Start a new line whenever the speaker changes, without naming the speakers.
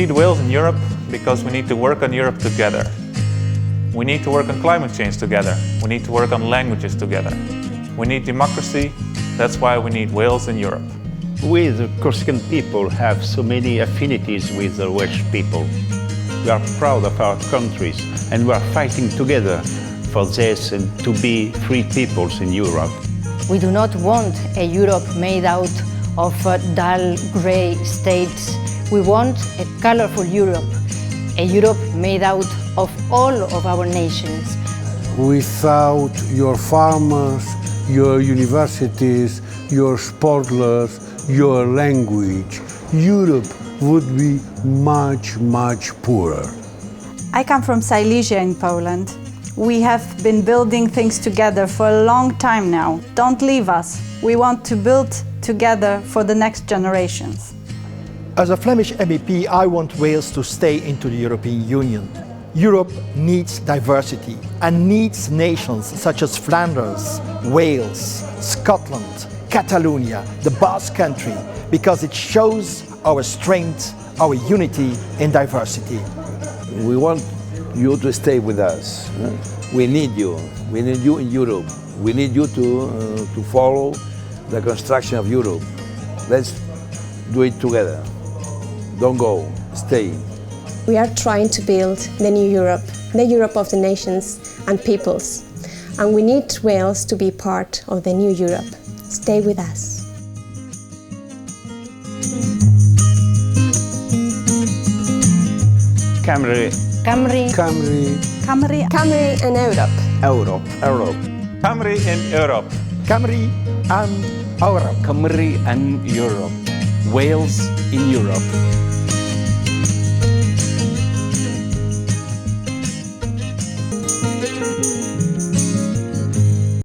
need Wales in Europe because we need to work on Europe together. We need to work on climate change together. We need to work on languages together. We need democracy. That's why we need Wales in Europe.
We, the Corsican people, have so many affinities with the Welsh people. We are proud of our countries and we are fighting together for this and to be free peoples in Europe.
We do not want a Europe made out of dull grey states. We want a colorful Europe, a Europe made out of all of our nations.
Without your farmers, your universities, your sportlers, your language, Europe would be much, much poorer.
I come from Silesia in Poland. We have been building things together for a long time now. Don't leave us. We want to build together for the next generations.
As a Flemish MEP, I want Wales to stay into the European Union. Europe needs diversity and needs nations such as Flanders, Wales, Scotland, Catalonia, the Basque Country, because it shows our strength, our unity in diversity.
We want you to stay with us. We need you. We need you in Europe. We need you to follow the construction of Europe. Let's do it together. Don't go, stay.
We are trying to build the new Europe, the Europe of the nations and peoples. And we need Wales to be part of the new Europe. Stay with us.
Cymru.
Cymru.
Cymru.
Cymru.
Cymru and Ewrop.
Ewrop.
Europe.
Cymru in Europe.
Cymru and Ewrop.
Cymru and Europe. Wales in Europe.